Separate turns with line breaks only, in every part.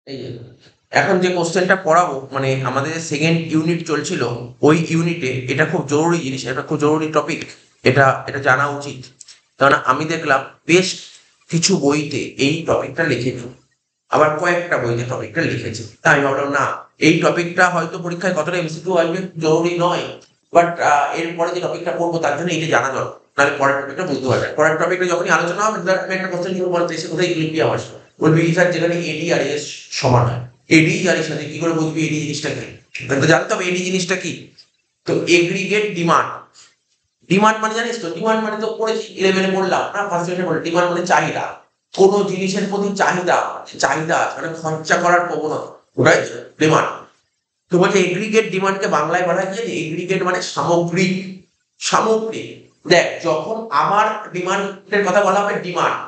এই যে এখন যে কোশ্চেনটা পড়াবো মানে আমাদের সেকেন্ড ইউনিট চলছিল, ওই ইউনিটে এটা খুব জরুরি জিনিস, এটা খুব জরুরি টপিক, এটা এটা জানা উচিত। কারণ আমি দেখলাম বেশ কিছু বইতে এই টপিকটা লিখেছে, আবার কয়েকটা বইতে টপিকটা লিখেছে। তাই আমি ভাবলাম না, এই টপিকটা হয়তো পরীক্ষায় কতটা এমসিকিউ আসবে জরুরি নয়, বাট এরপরে যে টপিকটা পড়বো তার জন্য এইটা জানা দরকার, নাহলে পরের টপিকটা বুঝতে পারবে। পরের টপিকটা যখনই আলোচনা হবে ধর আমি একটা কোশ্চেন নিয়ে বলতে এসে কোথায় লিখবি আমার সাথে? বলবি কি স্যার যেখানে এডি আর এস সমান হয়, এডি আর এর সাথে কি করে বুঝবি এডি জিনিসটা কি? তো জানতে হবে এডি জিনিসটা কি। তো এগ্রিগেট ডিমান্ড, ডিমান্ড মানে জানিস তো, ডিমান্ড মানে তো পড়েছি ইলেভেনে পড়লাম না, ফার্স্ট ইয়ারে পড়লাম। ডিমান্ড মানে চাহিদা, কোনো জিনিসের প্রতি চাহিদা, চাহিদা মানে খরচা করার প্রবণতা, ওটাই ডিমান্ড। তো বলছে এগ্রিগেট ডিমান্ডকে বাংলায় বলা হয় যে এগ্রিগেট মানে সামগ্রিক, সামগ্রিক। দেখ যখন আমার ডিমান্ডের কথা বলা হবে ডিমান্ড,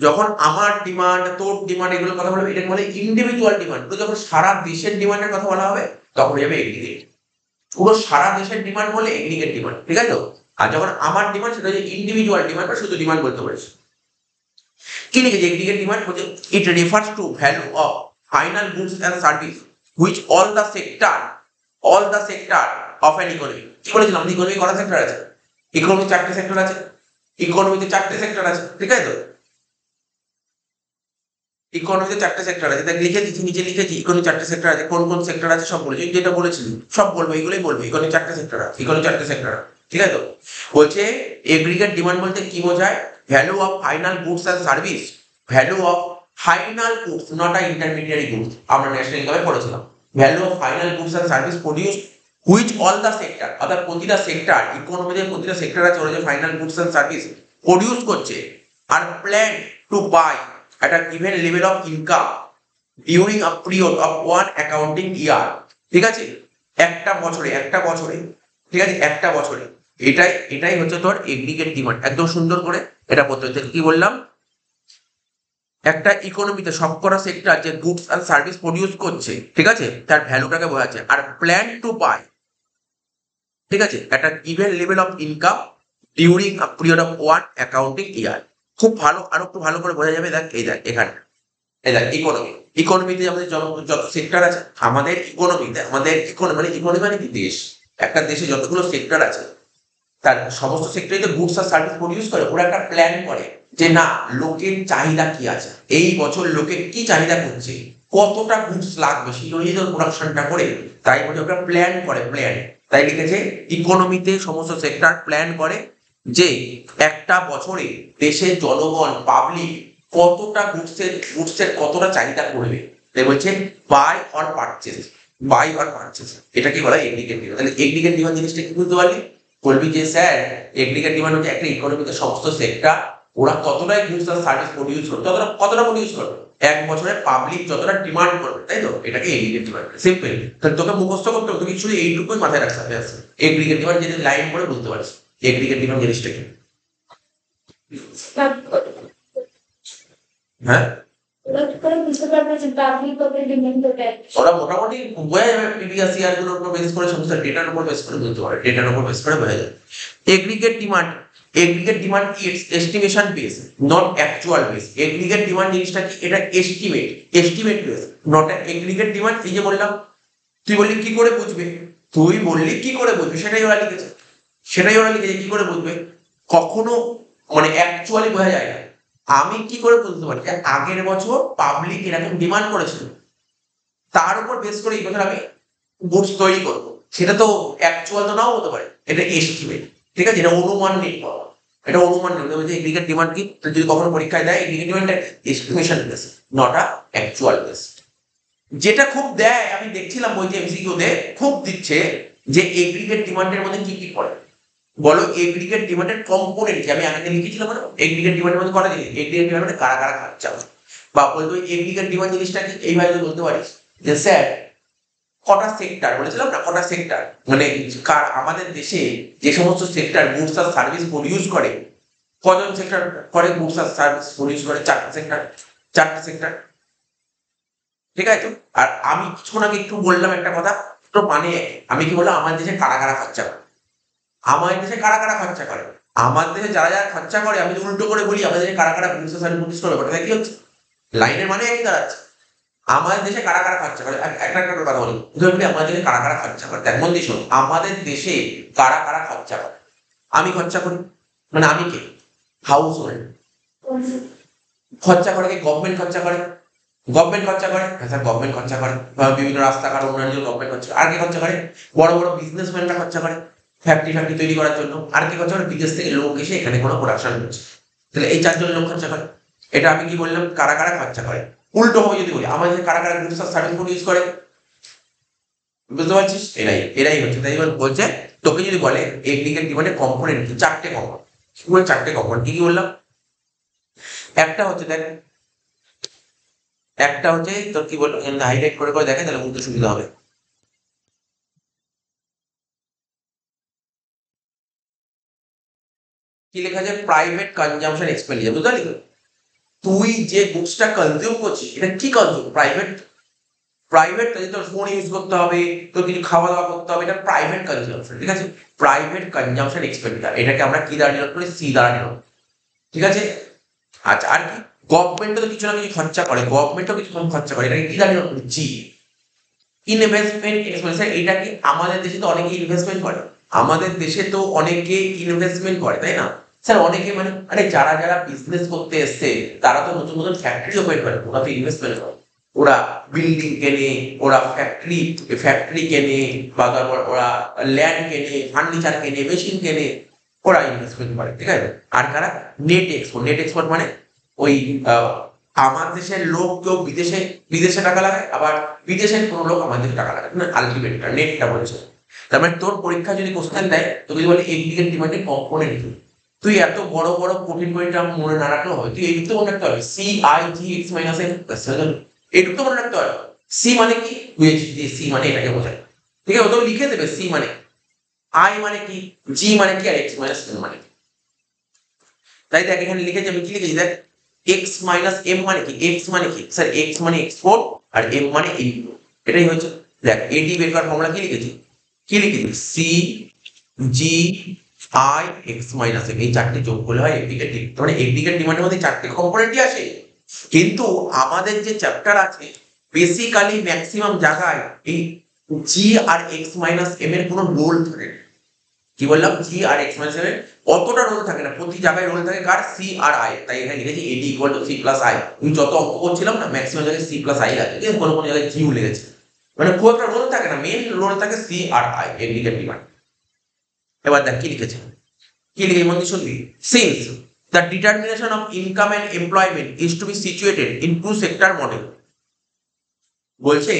যখন আমার ডিমান্ড তোর ডিমান্ড এগুলোর কথা বলা হবে এটা বলে ইন্ডিভিজুয়াল ডিমান্ড। তো যখন সারা দেশের ডিমান্ডের কথা বলা হবে তখন যাবে এগ্রিগেট। পুরো সারা দেশের ডিমান্ড বলে এগ্রিগেট ডিমান্ড, ঠিক আছে তো? আর যখন আমার ডিমান্ড সেটা হচ্ছে ইন্ডিভিজুয়াল ডিমান্ড বা শুধু ডিমান্ড বলতে পারিস। কি লিখেছে এগ্রিগেট ডিমান্ড বলছে it refers to value of final goods and service which all the sector of an economy. কি বলেছিলাম আমাদের ইকোনমি কটা সেক্টর আছে? ইকোনমি চারটে সেক্টর আছে, ইকোনমিতে চারটে সেক্টর আছে, ঠিক আছে তো? ইকোনমিতে চারটে সেক্টর আছে, দেখ লিখে দিচ্ছি নিচে লিখেছি ইকোনমি চারটে সেক্টর আছে। কোন কোন সেক্টর আছে সব বলেছি, যেটা বলেছিলি সব বলবো, এগুলোই বলবো। ইকোনমি চারটে সেক্টর আছে, ইকোনমি চারটে সেক্টর আছে, ঠিক আছে তো? বলছে এগ্রিগেট ডিমান্ড বলতে কি বোঝায়? Value of final goods and service, value of final goods not a intermediary goods, আমরা ন্যাশনাল ইনকামে পড়েছিলাম। Value of final goods and service produce which all the sector, অর্থাৎ প্রতিটা সেক্টর, ইকোনমিতে প্রতিটা সেক্টর আছে ওরা যে final goods and service produce করছে আর plan to buy at a given level of income during a period of one accounting year, ঠিক আছে? একটা বছরে, একটা বছরে, ঠিক আছে, একটা বছরে। এটাই এটাই হচ্ছে তোর এগ্রিগেট ডিমান্ড। একদম সুন্দর করে এটা বলতে হচ্ছে। কি বললাম? একটা ইকোনমিতে সবকটা সেক্টর যে গুডস এন্ড সার্ভিস প্রডিউস করছে, ঠিক আছে, তার ভ্যালুটাকে বোঝাচ্ছে। আর প্ল্যান টু বাই, ঠিক আছে, একটা given level of income during a period of one accounting year. খুব ভালো, আরো একটু ভালো করে বোঝা যাবে। দেখ এই দেখ এখানে, এই দেখ ইকোনমি, ইকোনমিতে আমাদের যত সেক্টর আছে, আমাদের ইকোনমিতে, আমাদের ইকোনমি মানে ইকোনমি মানে কি দেশ, একটা দেশে যতগুলো সেক্টর আছে তার সমস্ত সেক্টরে যে গুডস আর সার্ভিস প্রডিউস করে ওরা একটা প্ল্যান করে যে না লোকের চাহিদা কি আছে, এই বছর লোকের কি চাহিদা করছে, কতটা গুডস লাগবে সেই অনুযায়ী প্রোডাকশনটা করে। তাই বলে ওরা প্ল্যান করে, প্ল্যান। তাই লিখেছে ইকোনমিতে সমস্ত সেক্টর প্ল্যান করে যে একটা বছরে দেশের জনগণ পাবলিক কতটা গুডসের কতটা চাহিদা করবে। তাই বলছে buy or purchase, buy or purchase. এটা কি বলা হয় এগ্রিগেট ডিমান্ড। তাহলে এগ্রিগেট ডিমান্ড জিনিসটা কি বুঝতে পারলি? বলবি যে স্যার এগ্রিগেট ডিমান্ড হচ্ছে একটা ইকোনমিতে সমস্ত সেক্টর ওরা ততটাই গুডস আর সার্ভিস প্রডিউস করবে, ততটা কতটা প্রডিউস করবে এক বছরে পাবলিক যতটা ডিমান্ড করবে, তাই তো? এটাকে এগ্রিগেট ডিমান্ড। সিম্পল। তাহলে তোকে মুখস্থ করতে হবে, তোকে শুধু এইটুকুই মাথায় রাখতে হবে। এগ্রিগেট ডিমান্ড যদি লাইন করে বুঝতে পারিস এগ্রিগেট ডিমান্ড জিনিসটা কি। হ্যাঁ ওরা মোটামুটি বোঝা যাবে, প্রিভিয়াস ইয়ার গুলোর উপর বেস করে, সমস্ত ডেটার উপর বেস করে বুঝতে পারে, ডেটার উপর বেস করে বোঝা যায়। এগ্রিগেট ডিমান্ড, এগ্রিগেট ডিমান্ড কি estimation base not actual base. Aggregate demand জিনিসটা কি? এটা estimate, estimate base not aggregate demand. এই যে বললাম, তুই বললি কি করে বুঝবে, তুই বললি কি করে বুঝবে, সেটাই ওরা লিখেছে, সেটাই ওরা লিখেছে কি করে বুঝবে। কখনো মানে অ্যাকচুয়ালি বোঝা যায় না। আমি কি করে বুঝতে পারি যে আগের বছর পাবলিক এরকম ডিমান্ড করেছিল, তার উপর বেস করে এই বছর আমি গুডস তৈরি করবো? সেটা তো অ্যাকচুয়াল তো নাও হতে পারে, এটা এস্টিমেট, ঠিক আছে, এটা অনুমান নেই পাওয়া, এটা অনুমান নেই। যে এগ্রিগেট ডিমান্ড কি, তো যদি কখনো পরীক্ষায় দেয় aggregate demand estimation base not a actual base. যেটা খুব দেয় আমি দেখছিলাম বই যে এমসিকিউ তে খুব দিচ্ছে যে এগ্রিগেট ডিমান্ডের মধ্যে কি কি পড়ে বলো। এগ্রিগেট ডিমান্ডের কম্পোনেন্ট কি আমি আগে লিখেছিলাম, মানে এগ্রিগেট ডিমান্ডের মধ্যে কটা জিনিস, এগ্রিগেট ডিমান্ড মানে কারা কারা খরচা, বা বলতো এগ্রিগেট ডিমান্ড জিনিসটা কি এইভাবে বলতে পারিস যে স্যার কটা সেক্টর বলেছিলাম না, কটা সেক্টর মানে কার আমাদের দেশে যে সমস্ত সেক্টর গুডস আর সার্ভিস প্রডিউস করে, কজন সেক্টর করে গুডস আর সার্ভিস প্রডিউস করে? চারটা সেক্টর, চারটা সেক্টর, ঠিক আছে। আর আমি কিছুক্ষণ আগে একটু বললাম একটা কথা, তো মানে আমি কি বললাম আমার দেশে কারা কারা খরচা করে, আমার দেশে কারা কারা খরচা করে, আমার দেশে যারা যারা খরচা করে আমি যদি উল্টো করে বলি আমাদের দেশে কারা কারা গুডস আর সার্ভিস প্রডিউস করে, ওটা কি হচ্ছে? লাইনের মানে একই দাঁড়াচ্ছে। আমাদের দেশে কারা কারা খরচা করে, একটা একটা করে কথা বলি। ধরুন আমাদের দেশে কারা কারা খরচা করে, দেখ মন দিয়ে শোনো, আমাদের দেশে কারা কারা খরচা করে। আমি খরচা করি, মানে আমি কে, হাউস হোল্ড। খরচা করে কি গভর্নমেন্ট খরচা করে, গভর্নমেন্ট খরচা করে, হ্যাঁ স্যার গভর্নমেন্ট খরচা করে, বিভিন্ন রাস্তাঘাট উন্নয়নের জন্য গভর্নমেন্ট খরচা করে। আর কে খরচা করে, বড় বড় বিজনেসম্যানরা খরচা করে ফ্যাক্টরি ফ্যাক্টরি তৈরি করার জন্য। আর কে খরচা করে, বিদেশ থেকে লোক এসে এখানে কোনো প্রোডাকশন হচ্ছে, তাহলে এই চারজন লোক খরচা করে। এটা আমি কি বললাম, কারা কারা খরচা করে। উল্টো ভাবে যদি বলি, আমাদের কারা কারা গুডস আর সার্ভিস ইউজ করে, বুঝতে পারছিস, এরাই হচ্ছে। তাই এবার বলছে তোকে যদি বলে এগ্রিগেট ডিমান্ডের কম্পোনেন্ট কি, চারটে কম্পোনেন্ট। কি বলে চারটে কম্পোনেন্ট, কি কি বললাম। একটা হচ্ছে দেখ, একটা হচ্ছে তোর কি বললো, হাইলাইট করে করে দেখে তাহলে বুঝতে সুবিধা হবে। কি লেখা আছে, প্রাইভেট কনজাম্পশন এক্সপেন্ডিচার, বুঝতে পারলি তো? তুই যে গুডসটা কনজিউম করছিস এটা কি কনজিউম, প্রাইভেট। প্রাইভেট কাজে তোর ফোন ইউজ করতে হবে, তোর কিছু খাওয়া দাওয়া করতে হবে, এটা প্রাইভেট কনজাম্পশন, ঠিক আছে। প্রাইভেট কনজাম্পশন এক্সপেন্ডিচার, এটাকে আমরা কি দ্বারা ডিনোট করি, সি দ্বারা ডিনোট, ঠিক আছে। আচ্ছা আর কি, গভর্নমেন্টও তো কিছু না কিছু খরচা করে, গভর্নমেন্টও কিছু খরচা করে, এটাকে কি দ্বারা ডিনোট করি, জি। ইনভেস্টমেন্ট এক্সপেন্ডিচার, এটা কি আমাদের দেশে তো অনেকে ইনভেস্টমেন্ট করে, আমাদের দেশে তো অনেকে ইনভেস্টমেন্ট করে, তাই না স্যার? অনেকে মানে আরে যারা যারা বিজনেস করতে এসছে তারা তো নতুন নতুন ফ্যাক্টরি ওপেন করে, ওরা তো ইনভেস্টমেন্ট করে, ওরা বিল্ডিং কেনে, ওরা ফ্যাক্টরি কেনে, বা তারপর ওরা ল্যান্ড কেনে, ফার্নিচার কেনে, মেশিন কেনে, ওরা ইনভেস্টমেন্ট করে, ঠিক আছে। আর কারা, নেট এক্সপোর্ট, নেট এক্সপোর্ট মানে ওই আমার দেশের লোক কেউ বিদেশে বিদেশে টাকা লাগায়, আবার বিদেশের কোনো লোক আমাদের দেশে টাকা লাগায়, মানে আলটিমেট নেটটা বলছে। তার মানে তোর পরীক্ষা যদি কোশ্চেন দেয়, তোকে যদি বলে এগ্রিগেট ডিমান্ডের কম্পোনেন্ট কি, তুই এত বড় বড় কঠিন কঠিন টার্ম মনে না রাখলেও হবে, তুই এইটুকু মনে রাখতে হবে, C I G X minus N, এইটুকু তো মনে রাখতে হবে। সি মানে কি, বুঝেছি, সি মানে এটাকে বোঝায়, ঠিক আছে। ও তো লিখে দেবে সি মানে, আই মানে কি, জি মানে কি, আর এক্স মাইনাস এন মানে কি। তাই দেখ এখানে লিখেছি, আমি কি লিখেছি দেখ, এক্স মাইনাস এম মানে কি, এক্স মানে কি স্যার, এক্স মানে এক্সপোর্ট আর এম মানে ইনপুট, এটাই হচ্ছে। দেখ এডি বের করার ফর্মুলা কি লিখেছি, কি লিখেছি, C G I X minus M, এই চারটে যোগ করলে হয় এগ্রিগেট ডিমান্ড। মানে এগ্রিগেট ডিমান্ডের মধ্যে চারটে কম্পোনেন্টই আসে, কিন্তু আমাদের যে চ্যাপ্টার আছে বেসিক্যালি ম্যাক্সিমাম জায়গায় এই জি আর এক্স মাইনাস এম এর কোনো রোল থাকে না। কি বললাম, জি আর এক্স মাইনাস এম এর অতটা রোল থাকে না, প্রতি জায়গায় রোল থাকে কার, সি আর আই। তাই এখানে লিখেছি AD equal to C plus I. তুমি যত অঙ্ক করছিলাম না, ম্যাক্সিমাম জায়গায় সি প্লাস আই আছে, কোনো কোনো জায়গায় জিও লেগেছে, মানে খুব একটা রোল থাকে না, মেন রোল থাকে সি আর আই, এগ্রিগেট ডিমান্ড। এবার দেখ কি লিখেছে, কি লিখে মন দিয়ে শুনবি, since the determination of income and employment is to be situated in two sector model, বলছে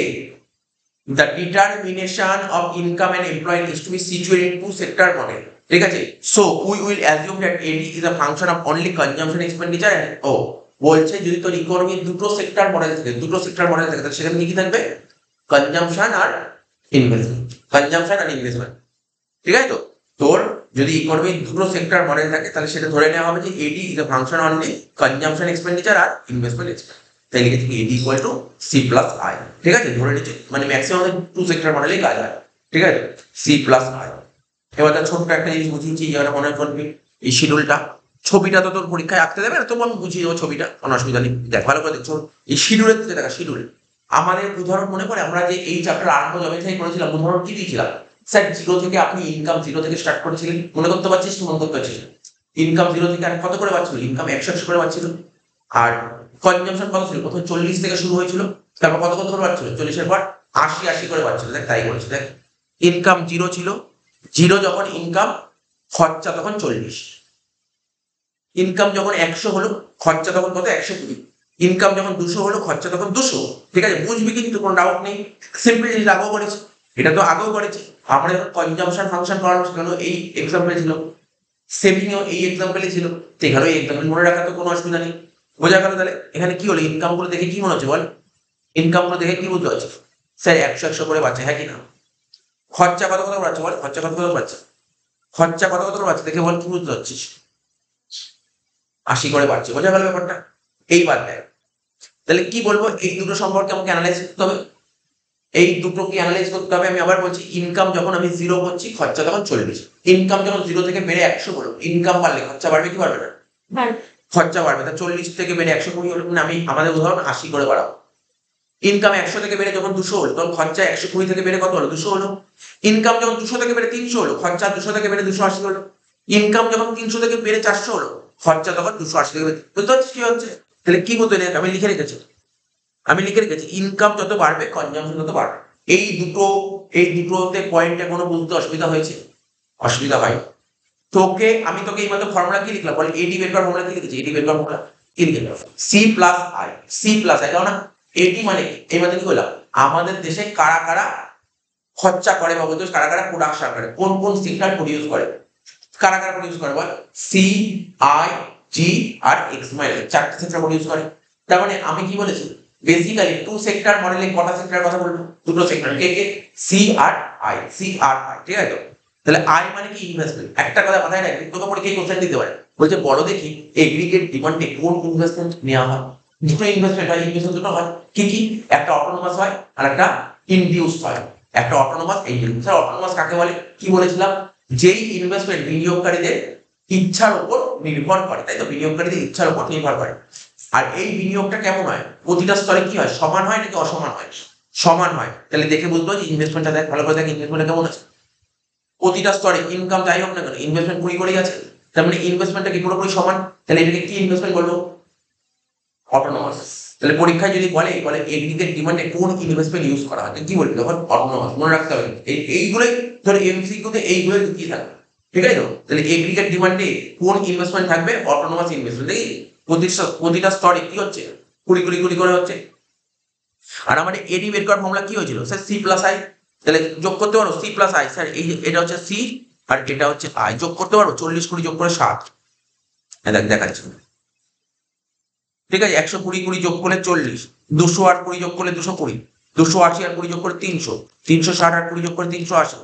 the determination of income and employment is to be situated in two sector model, ঠিক আছে। so we will assume that AD is a function of only consumption expenditure and বলছে যদি তোর economy দুটো sector model থাকে, দুটো sector model থাকে, তাহলে সেখানে কি থাকবে, কনজাম্পশন আর ইনভেস্টমেন্ট, কনজাম্পশন আর ইনভেস্টমেন্ট, ঠিক আছে। তো তোর যদি ইকোনমি দুটো সেক্টর মডেল থাকে তাহলে সেটা ধরে নেওয়া হবে যে AD is a function only consumption expenditure আর ইনভেস্টমেন্ট এক্সপেন্ডিচার, তাই লিখেছি AD equal to C plus I, ঠিক আছে, ধরে নিচ্ছি। মানে ম্যাক্সিমাম টু সেক্টর মডেলেই কাজ হয়, ঠিক আছে, সি প্লাস আই। এবার তার ছোট্ট একটা জিনিস বুঝিয়েছি, এবার মনে করবি এই শিডিউলটা, ছবিটা তো তোর পরীক্ষায় আঁকতে দেবে না, তবু আমি বুঝিয়ে দেবো ছবিটা, কোনো অসুবিধা নেই। দেখ ভালো করে দেখছো, এই শিডিউলের দিকে দেখা, শিডিউল আমাদের উদাহরণ মনে করে আমরা যে এই চ্যাপ্টার আরম্ভ জবে থেকে করেছিলাম, উদাহরণ কি দিয়েছিলাম স্যার, জিরো থেকে আপনি ইনকাম জিরো থেকে স্টার্ট করেছিলেন, মনে করতে পারছিস, মনে করতে পারছিস, ইনকাম জিরো থেকে আর কত করে পাচ্ছিল, ইনকাম 100 করে পাচ্ছিল, আর কনজাম্পশন কত ছিল, প্রথমে 40 থেকে শুরু হয়েছিল, তারপর কত কত করে পাচ্ছিল, 40-এর পর 80 করে পাচ্ছিল। দেখ তাই বলছি, দেখ ইনকাম জিরো ছিল, জিরো যখন ইনকাম, খরচা তখন 40, ইনকাম যখন 100 হলো, খরচা তখন কত, 120, ইনকাম যখন 200 হলো, খরচা তখন 200, ঠিক আছে, বুঝবি কিন্তু কোনো ডাউট নেই, সিম্পল জিনিস আগেও করেছি, এটা তো আগেও করেছি আমরা যখন কনজাম্পশন ফাংশন করানো সেখানেও এই এক্সাম্পল ছিল, সেভিংও এই এক্সাম্পলই ছিল, তো এখানেও এই এক্সাম্পল মনে রাখা তো কোনো অসুবিধা নেই, বোঝা গেল। তাহলে এখানে কি হলো, ইনকাম গুলো দেখে কি মনে হচ্ছে বল, ইনকাম গুলো দেখে কি বুঝতে পারছি স্যার, 100 করে পাচ্ছে, হ্যাঁ কি না, খরচা কত কত পাচ্ছে বল, খরচা কত কত পাচ্ছে, খরচা কত কত পাচ্ছে দেখে বল, কি বুঝতে পারছিস, 80 করে পাচ্ছে, বোঝা গেল ব্যাপারটা। এইবার দেখ তাহলে কি বলবো, এই দুটো সম্পর্কে আমাকে অ্যানালাইজ করতে হবে, এই দুটোকে অ্যানালাইজ করতে হবে। আমি আবার বলছি, ইনকাম যখন আমি 0 করছি, খরচা তখন 40, ইনকাম যখন 0 থেকে বেড়ে 100 হলো, ইনকাম বাড়লে খরচা বাড়বে কি বাড়বে না, খরচা বাড়বে, তা 40 থেকে বেড়ে 120 হলো, মানে আমি আমাদের উদাহরণ 80 করে বাড়াবো, ইনকাম 100 থেকে বেড়ে যখন 200 হলো তখন খরচা 120 থেকে বেড়ে কত হলো? 200 হলো। ইনকাম যখন 200 থেকে বেড়ে 300 হলো, খরচা 200 থেকে বেড়ে 280 হলো। ইনকাম যখন 300 থেকে বেড়ে 400 হলো, খরচা তখন 280 থেকে বেড়ে, বুঝতে পারছিস কি হচ্ছে? তাহলে কি বলতে হবে? আমি লিখে রেখেছি ইনকাম যত বাড়বে কনজাম্পশন তত বাড়বে। এই দুটোতে পয়েন্টে কোনো বুঝতে অসুবিধা হয়েছে? অসুবিধা হয়। তোকে এইমাত্র ফর্মুলা কি লিখলাম বল? এডি বের করার ফর্মুলা কি লিখেছি? এডি বের করার ফর্মুলা কি লিখলাম? C plus I. C plus I, তাও না? এডি মানে কি? এই মানে কি বললাম? আমাদের দেশে কারা কারা খরচা করে বা বলতে কারা কারা প্রোডাকশন করে, কোন কোন সেক্টর প্রডিউস করে, কারা কারা প্রডিউস করে বল? সি, আই, জি আর এক্স, মানে চারটে সেক্টর প্রডিউস করে। তার মানে আমি কি বলেছি? বেসিক্যালি টু সেক্টর মডেলে কটা সেক্টর কথা বলবো? দুটো সেক্টর, কে কে? সি আর আই, সি আর আই, ঠিক আছে তো? তাহলে আই মানে কি? ইনভেস্টমেন্ট। একটা কথা মাথায় রাখবি, তোকে পরে কে কোশ্চেন দিতে পারে, বলছে বড় দেখি এগ্রিগেট ডিমান্ডে কোন ইনভেস্টমেন্ট নেওয়া হয়? দুটো ইনভেস্টমেন্ট হয়, ইনভেস্টমেন্ট দুটো হয়, কি কি? একটা অটোনোমাস হয় আর একটা ইনডিউসড হয়। একটা অটোনোমাস, ইনডিউসড। স্যার অটোনোমাস কাকে বলে? কি বলেছিলাম? যেই ইনভেস্টমেন্ট বিনিয়োগকারীদের ইচ্ছার উপর নির্ভর করে, তাই তো? বিনিয়োগকারীদের ইচ্ছার উপর নির্ভর করে। আর এই বিনিয়োগটা কেমন হয়? প্রতিটা স্তরে কি হয়? সমান হয় নাকি অসমান হয়? সমান হয়। তাহলে দেখে বুঝতে পারছি ইনভেস্টমেন্টটা দেখ ভালো করে, দেখ ইনভেস্টমেন্টটা কেমন আছে। প্রতিটা স্তরে ইনকাম যাই হোক না কেন, ইনভেস্টমেন্ট কুড়ি করেই আছে। তার মানে ইনভেস্টমেন্টটা কি পুরোপুরি সমান? তাহলে এটাকে কি ইনভেস্টমেন্ট বলবো? অটোনোমাস। তাহলে পরীক্ষায় যদি বলে এগ্রিগেট ডিমান্ডে কোন ইনভেস্টমেন্ট ইউজ করা হয়, কি বলবি তখন? অটোনোমাস। মনে রাখতে হবে এইগুলোই, ধর এমসিকিউতে এইগুলোই কি থাকবে, ঠিক আছে তো? তাহলে এগ্রিগেট ডিমান্ডে কোন ইনভেস্টমেন্ট থাকবে? Autonomous investment. দেখি প্রতিটা স্তরে কি হচ্ছে? কুড়ি কুড়ি কুড়ি করে হচ্ছে। আর আমাদের এডি বের করার ফর্মুলা কি হয়েছিল স্যার? C plus I. তাহলে যোগ করতে পারো সি প্লাস আই। স্যার এই এটা হচ্ছে সি আর এটা হচ্ছে আই, যোগ করতে পারো 40 20 যোগ করে 60। দেখ দেখাচ্ছি, ঠিক আছে? 120 20 যোগ করলে 40, 200 আর 20 যোগ করলে 220, 280 আর 20 যোগ করে 300, 360 আর 20 যোগ করে 380,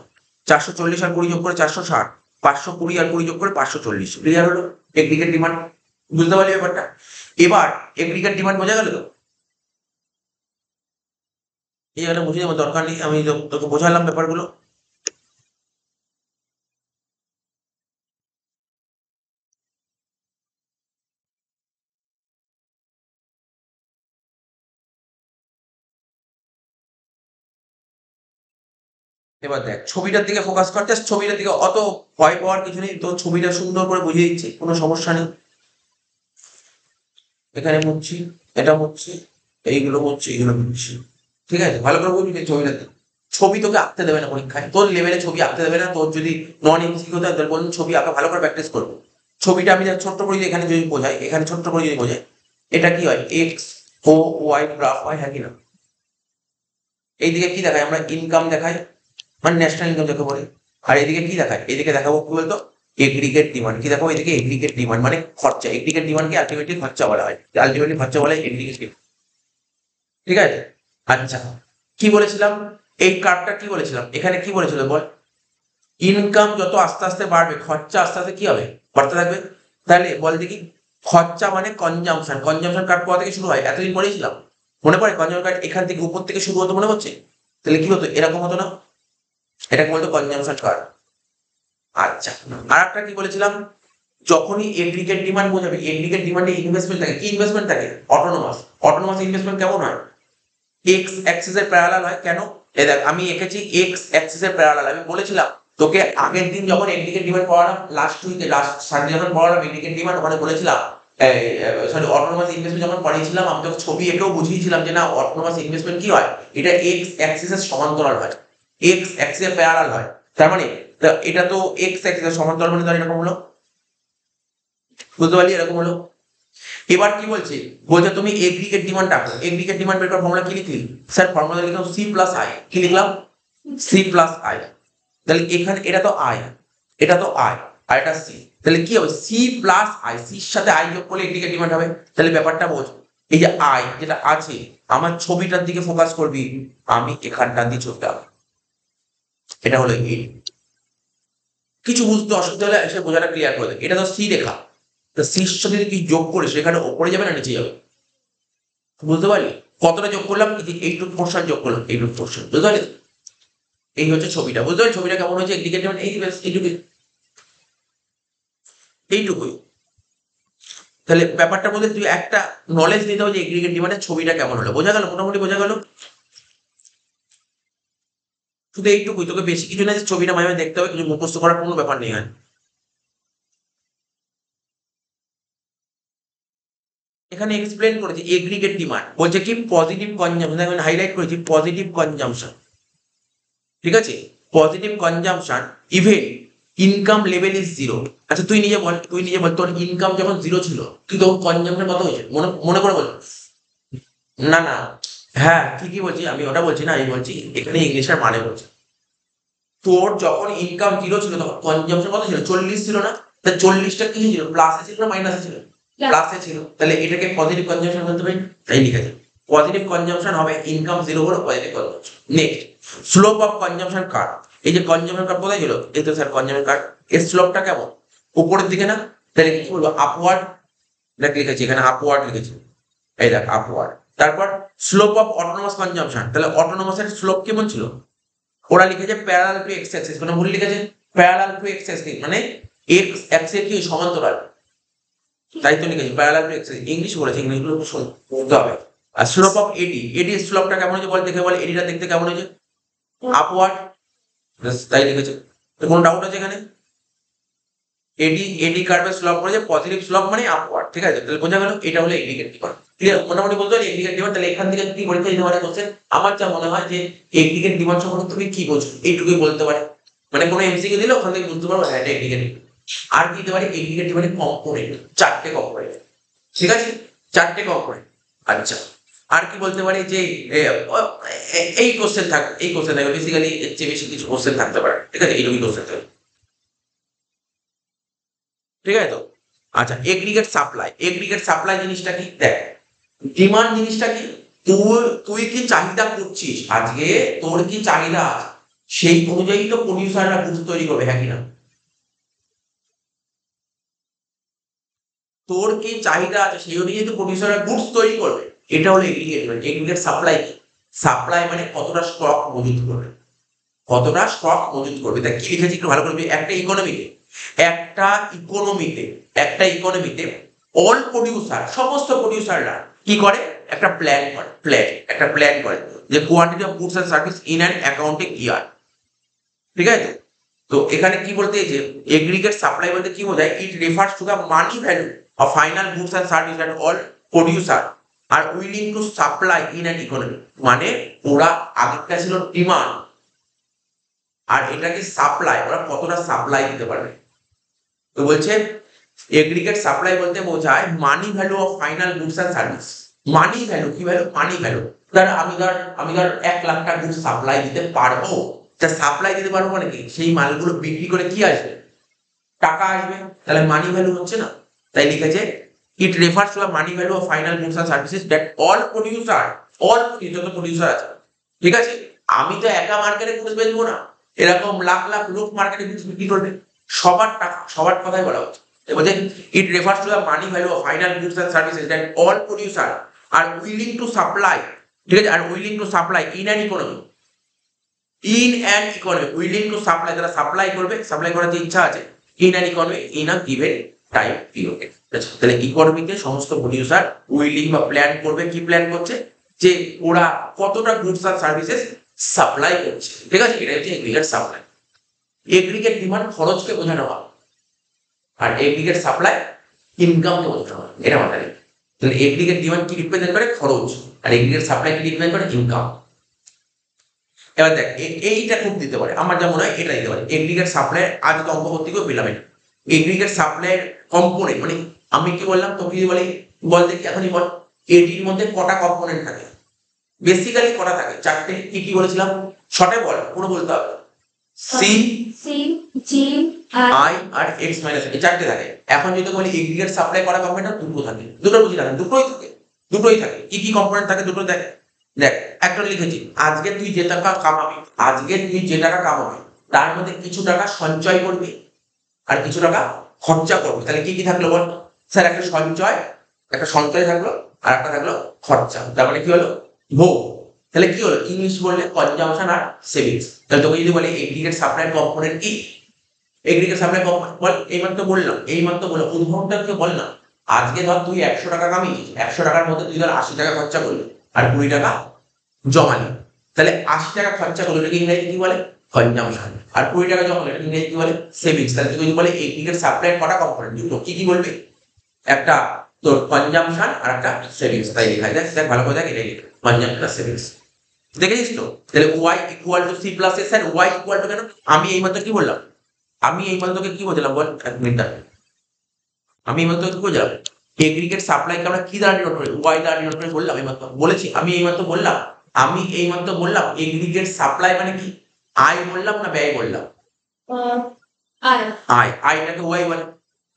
440 আর 20 যোগ করে 460, 520 আর 20 যোগ করে 540। ক্লিয়ার হলো এগ্রিগেট ডিমান্ড? বুঝতে পারলি ব্যাপারটা? এবার এগ্রিগেট ডিমান্ড বোঝা গেল তো? এই জায়গাটা বুঝে যাওয়ার দরকার নেই, আমি তোকে বোঝালাম ব্যাপারগুলো। এবার দেখ ছবিটার দিকে ফোকাস কর, জাস্ট ছবিটার দিকে, অত ভয় পাওয়ার কিছু নেই। তো ছবিটা সুন্দর করে বুঝিয়ে দিচ্ছি, কোনো সমস্যা নেই। এখানে মুছছি, এটা মুছছি, এইগুলো মুছছি, এইগুলো মুছছি, ঠিক আছে? ভালো করে বুঝবি ছবিটা। ছবি তোকে আঁকতে দেবে না পরীক্ষায়, তোর লেভেলে ছবি আঁকতে দেবে না। তোর যদি নন এমসিকিউ হতে হয় বলুন ছবি আঁকা ভালো করে প্র্যাকটিস করবো। ছবিটা আমি ছোট্ট করে যদি এখানে যদি বোঝাই, এখানে ছোট্ট করে যদি বোঝাই, এটা কি হয়? এক্স ও ওয়াই গ্রাফ হয়, হ্যাঁ কি না? এইদিকে কি দেখায়? আমরা ইনকাম দেখাই, মানে ন্যাশনাল ইনকাম যাকে বলে। আর এদিকে কি দেখায়? এদিকে দেখাবো কি বলতো? Aggregate demand. কি দেখাবো? এদিকে এগ্রিগেট ডিমান্ড মানে খরচা। এগ্রিগেট ডিমান্ডকে আলটিমেটলি খরচা বলা হয়, আলটিমেটলি খরচা বলা হয় এগ্রিগেট ডিমান্ড, ঠিক আছে? আচ্ছা, কি বলেছিলাম? এই কার্ভটা কি বলেছিলাম? এখানে কি বলেছিল বল? ইনকাম যত আস্তে আস্তে বাড়বে খরচা আস্তে আস্তে কি হবে? বাড়তে থাকবে। তাহলে বল দেখি, খরচা মানে কনজাম্পশন। কনজাম্পশন কার্ভ কোথা থেকে শুরু হয়? এতদিন পড়েছিলাম, মনে পড়ে? কনজাম্পশন কার্ভ এখান থেকে উপর থেকে শুরু হতো, মনে হচ্ছে? তাহলে কি হতো? এরকম হতো না? এটাকে বলতো কনজাম্পশন কার্ভ। আচ্ছা, আর একটা কি বলেছিলাম? যখনই এগ্রিগেট ডিমান্ড বোঝাবে, এগ্রিগেট ডিমান্ডে ইনভেস্টমেন্ট থাকে, কি ইনভেস্টমেন্ট থাকে? অটোনোমাস। অটোনোমাস ইনভেস্টমেন্ট কেমন হয়? এক্স অ্যাক্সিস এর প্যারালাল হয়। কেন? এই দেখ আমি এঁকেছি এক্স অ্যাক্সিস এর প্যারালাল। আমি বলেছিলাম তোকে আগের দিন যখন এগ্রিগেট ডিমান্ড পড়ালাম, লাস্ট উইকে লাস্ট সানডে যখন পড়ালাম এগ্রিগেট ডিমান্ড, ওখানে বলেছিলাম সরি অটোনোমাস ইনভেস্টমেন্ট যখন পড়িয়েছিলাম, আমি তোকে ছবি এঁকেও বুঝিয়েছিলাম যে না অটোনোমাস ইনভেস্টমেন্ট কি হয়, এটা এক্স অ্যাক্সিস এর সমান্তরাল হয়, এক্স অ্যাক্সিস এর প্যারালাল হয়। তার মানে এটা তো এক্স অ্যাক্সিস এর সমান্তরাল, মানে ধর এরকম হলো, বুঝতে পারলি? এরকম হলো। এবার কি বলছে? বলছে তুমি এগ্রিগেট ডিমান্ড ডাকো। এগ্রিগেট ডিমান্ড বের করার ফর্মুলা কি লিখলি? স্যার ফর্মুলা লিখলাম সি প্লাস আই। কি লিখলাম? C plus I. তাহলে এখানে এটা তো আই, এটা তো আই, আর এটা সি। তাহলে কি হবে? সি প্লাস আই, সির সাথে আই যোগ করলে এগ্রিগেট ডিমান্ড হবে। তাহলে ব্যাপারটা বোঝ, এই যে আই যেটা আছে, আমার ছবিটার দিকে ফোকাস করবি, আমি এখানটা দিয়ে ছবিটা আঁকবো। এটা হলো এই। কিছু বুঝতে অসুবিধা হলে এসে বোঝাটা ক্লিয়ার করে দেবে। এটা তো সি রেখা, তো সির সাথে যদি তুই যোগ করিস সেখানে ওপরে যাবে না নিচে যাবে? বুঝতে পারলি? কতটা যোগ করলাম? এইটুকু পোর্শন যোগ করলাম, এইটুকু পোর্শন, বুঝতে পারলি? এই হচ্ছে ছবিটা, বুঝতে পারলি ছবিটা কেমন হয়েছে? এদিকে যেমন এই ব্যাস এইটুকুই, এইটুকুই। তাহলে ব্যাপারটার মধ্যে তুই একটা নলেজ নিতে হবে যে এগ্রিগেট ডিমান্ডের ছবিটা কেমন হলো, বোঝা গেল? মোটামুটি বোঝা গেল। শুধু এইটুকুই, তোকে বেশি কিছু না, যে ছবিটা মাঝে দেখতে হবে, কিছু মুখস্থ করার কোনো ব্যাপার নেই। হয় এখানে এক্সপ্লেন করেছি এগ্রিগেট ডিমান্ড, বলছে কি পজিটিভ কনজাম্পশন, আমি হাইলাইট করেছি পজিটিভ কনজাম্পশন, ঠিক আছে? Positive consumption even income level is zero. আচ্ছা তুই নিজে বল, তোর ইনকাম যখন জিরো ছিল, তুই তখন কনজাম্পশন কত হয়েছে মনে মনে করে বল। না না, হ্যাঁ ঠিকই বলছি, আমি ওটা বলছি না, আমি বলছি এখানে ইংলিশের মানে বলছি। তোর যখন ইনকাম জিরো ছিল তখন কনজাম্পশন কত ছিল? 40 ছিল না? তা 40টা কি ছিল, প্লাসে ছিল না মাইনাসে ছিল? প্লাসে ছিল। তাহলে এটাকে পজিটিভ কনজাম্পশন বলতে পারি, তাই লিখেছি। পজিটিভ কনজাম্পশন হবে ইনকাম জিরো করে positive consumption. Next, slope of consumption curve. এই যে কনজাম্পশন কার্ভ কোথায় ছিল? এই তো স্যার কনজাম্পশন কার্ভ। এর স্লোপটা কেমন? উপরের দিকে না? তাহলে কি বলবো? আপওয়ার্ড। দেখ লিখেছি এখানে আপওয়ার্ড লিখেছি, এই দেখ আপওয়ার্ড। তারপর স্লোপ অফ অটোনোমাস কনজাম্পশন, তাহলে অটোনোমাসের স্লোপ কেমন ছিল? ওরা লিখেছে প্যারালাল টু এক্স অ্যাক্সিস, মানে ভুল লিখেছে। প্যারালাল টু এক্স অ্যাক্সিস মানে এক্স অ্যাক্সিস কি সমান্তরাল, তাই তো লিখেছি প্যারালাল টু এক্স। ইংলিশ বলেছে, ইংলিশগুলো শুনতে হবে। আর স্লোপ অফ এডি, এডির স্লোপটা কেমন হয়েছে বল, দেখে বল এডিটা দেখতে কেমন হয়েছে? আপওয়ার্ড, তাই লিখেছে। তো কোনো ডাউট আছে এখানে? এডি কার্ভের স্লোপ করেছে পজিটিভ স্লোপ মানে আপওয়ার্ড, ঠিক আছে? তাহলে বোঝা গেল এটা হলো এগ্রিগেট ডিমান্ড। ক্লিয়ার? মোটামুটি বলতে পারি এগ্রিগেট ডিমান্ড। তাহলে এখান থেকে কি পরীক্ষা দিতে পারে কোশ্চেন? আমার যা মনে হয় যে এগ্রিগেট ডিমান্ড সম্পর্কে তুমি কি বোঝো এইটুকুই বলতে পারে, মানে কোনো এমসিকিউ দিলে ওখান থেকে বুঝতে পারবো হ্যাঁ এটা এগ্রিগেট। আর কি দিতে পারে? এগ্রিগেট ডিমান্ডের কম্পোনেন্ট, 4টে কম্পোনেন্ট, ঠিক আছে? 4টে কম্পোনেন্ট। আচ্ছা আর কি বলতে পারি যে এই কোশ্চেন থাকবে, এই কোশ্চেন থাকবে বেসিক্যালি, এর চেয়ে বেশি কিছু কোশ্চেন থাকতে পারে, ঠিক আছে? এইটুকুই কোশ্চেন থাকবে, ঠিক আছে তো? আচ্ছা এগ্রিগেট সাপ্লাই, এগ্রিগেট সাপ্লাই জিনিসটা কি? দেখ ডিমান্ড জিনিসটা কি, তুই কি চাহিদা করছিস, আজকে তোর কি চাহিদা আছে সেই অনুযায়ী তো প্রডিউসাররা গুডস তৈরি করবে, হ্যাঁ কিনা? তোর কি চাহিদা আছে সেই অনুযায়ী তো প্রডিউসাররা গুডস তৈরি করবে, এটা হলো এগ্রিগেট। এগ্রিগেট সাপ্লাই কি? সাপ্লাই মানে কতটা স্টক মজুত করবে, কতটা স্টক মজুত করবে। তা কি লিখেছি একটু ভালো করে? একটা ইকোনমিতে, একটা ইকোনমিতে, একটা ইকোনমিতে অল প্রডিউসার, সমস্ত প্রডিউসাররা কি করে? একটা প্ল্যান করে, একটা প্ল্যান করে যে quantity of goods and service in an accounting year, ঠিক আছে? তো এখানে কি বলতে যে এগ্রিগেট সাপ্লাই বলতে কি বোঝায়? It refers to the money value of final goods and service that all producer are willing to supply in an economy. মানে ওরা আগেরটা ছিল ডিমান্ড, আর এটাকে সাপ্লাই, ওরা কতটা সাপ্লাই দিতে পারবে। তো বলছে এগ্রিগেট সাপ্লাই বলতে বোঝায় money value of final goods and service. Money value কি ভ্যালু? Money value. ধর আমি ধর 1 লাখ টাকা গুডস সাপ্লাই দিতে পারবো, তা সাপ্লাই দিতে পারবো মানে কি? সেই মালগুলো বিক্রি করে কি আসবে? টাকা আসবে, তাহলে মানি ভ্যালু হচ্ছে না? তাই লিখেছে it refers to money value of final goods and services that all producer, যত প্রডিউসার আছে, ঠিক আছে? আমি তো একা মার্কেটে গুডস বেচবো না, এরকম লাখ লাখ লোক মার্কেটে গুডস বিক্রি করবে, সবার টাকা, সবার কথাই বলা হচ্ছে। বলছে it refers to the money value of final goods and services that all producer are willing to supply, ঠিক আছে? Are willing to supply in an economy, willing to supply, যারা সাপ্লাই করবে, সাপ্লাই করার যে ইচ্ছা আছে, in an economy in a given time period. তাহলে ইকোনমিতে সমস্ত প্রডিউসার উইলিং বা প্ল্যান করবে, কি প্ল্যান করছে? যে ওরা কতটা গুডস আর সার্ভিসেস সাপ্লাই করছে, ঠিক আছে? এটা হচ্ছে এগ্রিগেট সাপ্লাই। এগ্রিগেট ডিমান্ড খরচকে বোঝানো হয়, আর এগ্রিগেট সাপ্লাই ইনকামকে বোঝানো হয়, এটা মাথায় রাখবে। তাহলে এগ্রিগেট ডিমান্ড কি রিপ্রেজেন্ট করে? খরচ। আর এগ্রিগেট সাপ্লাই কি রিপ্রেজেন্ট করে? ইনকাম। এবার দেখ এইটা খুব দিতে পারে, আমার যা মনে হয় এটা দিতে পারে। এগ্রিগেট সাপ্লাই আজ তো অঙ্ক করতে গিয়েও পেলাম। এগ্রিগেট সাপ্লাইয়ের কম্পোনেন্ট মানে আমি কি বললাম তো, কি বলি বল দেখি এখনই বল, এটির মধ্যে কটা কম্পোনেন্ট থাকে? বেসিক্যালি কটা থাকে? 4টে। কি কি বলেছিলাম? শর্টে বল, পুরো বলতে হবে। সি, জি, আই আর এক্স মাইনাস, এই 4টে থাকে। এখন যদি বলি এগ্রিগেট সাপ্লাই করা কম্পোনেন্ট, দুটো থাকে। দুটো বুঝি না, দুটোই থাকে, দুটোই থাকে। কি কি কম্পোনেন্ট থাকে? দুটো দেখ। দেখ একটা লিখেছি, আজকে তুই যে টাকা কামাবি, তার মধ্যে কিছু টাকা সঞ্চয় করবি আর কিছু টাকা খরচা করবি। তাহলে কি কি থাকলো বল? স্যার একটা সঞ্চয় থাকলো, আর একটা থাকলো খরচা। তার মানে কি হলো? ভোগ। তাহলে কি হলো? ইংলিশ বললে কনজাম্পশন আর সেভিংস। তাহলে তোকে যদি বলে এগ্রিগেট সাপ্লাই কম্পোনেন্ট কি, এগ্রিগেট সাপ্লাই কম্পোনেন্ট বল, এইমাত্র বললাম, উদাহরণটা বল না। আজকে ধর তুই 100 টাকা কামিয়েছিস, 100 টাকার মধ্যে তুই ধর 80 টাকা খরচা করলি আর 20 টাকা জমালি, তাহলে 80 টাকা খরচা করলো এটাকে ইংরেজি কি বলে? কনজাম্পশন। আর 20 টাকা জমালো এটা ইংরেজি কি বলে? সেভিংস। তাহলে তুই বলে এগ্রিগেট সাপ্লাই কটা কম্পোনেন্ট? দুটো। কি কি বলবি? একটা তোর কনজাম্পশন আর একটা সেভিংস। তাই লেখা যায়, দেখ ভালো করে দেখ, এটাই কনজাম্পশন আর সেভিংস। দেখেছিস তো? তাহলে Y equal to C plus S, আর ওয়াই ইকুয়াল টু কেন? আমি এই মাত্র কি বললাম? আমি এই মাত্র তোকে কি বললাম বল? এক মিনিট দাঁড়া। আমি এই মাত্র কি বললাম? এগ্রিগেট সাপ্লাইকে আমরা কি দ্বারা ডিনোট করি? ওয়াই দ্বারা ডিনোট করে বললাম এই মাত্র, বলেছি আমি এই মাত্র বললাম। আমি এই মাত্র বললাম এগ্রিগেট সাপ্লাই মানে কি? আয় বললাম না ব্যয় বললাম? আয়। আয়টাকে ওয়াই বলে,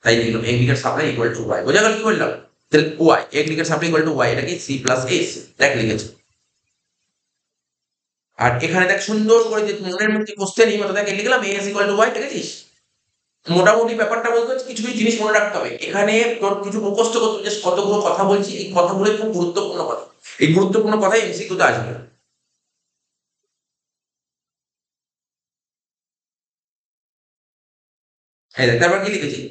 তাই লিখলাম aggregate supply equal to Y. বোঝা গেল কি বললাম? তাহলে Y aggregate supply equal to Y, এটাকে সি প্লাস এস দেখ লিখেছে। আর এখানে দেখ সুন্দর করে যে মনের মধ্যে কোশ্চেন এই মতো দেখ লিখলাম এস ইকুয়াল টু ওয়াই, দেখেছিস? মোটামুটি ব্যাপারটা বলতে হচ্ছে কিছু কিছু জিনিস মনে রাখতে হবে। এখানে তোর কিছু মুখস্থ করতে যে কতগুলো কথা বলছি, এই কথাগুলো খুব গুরুত্বপূর্ণ কথা। এই গুরুত্বপূর্ণ কথাই এমসিকিউতে আসবে। হ্যাঁ দেখ তারপর কি লিখেছি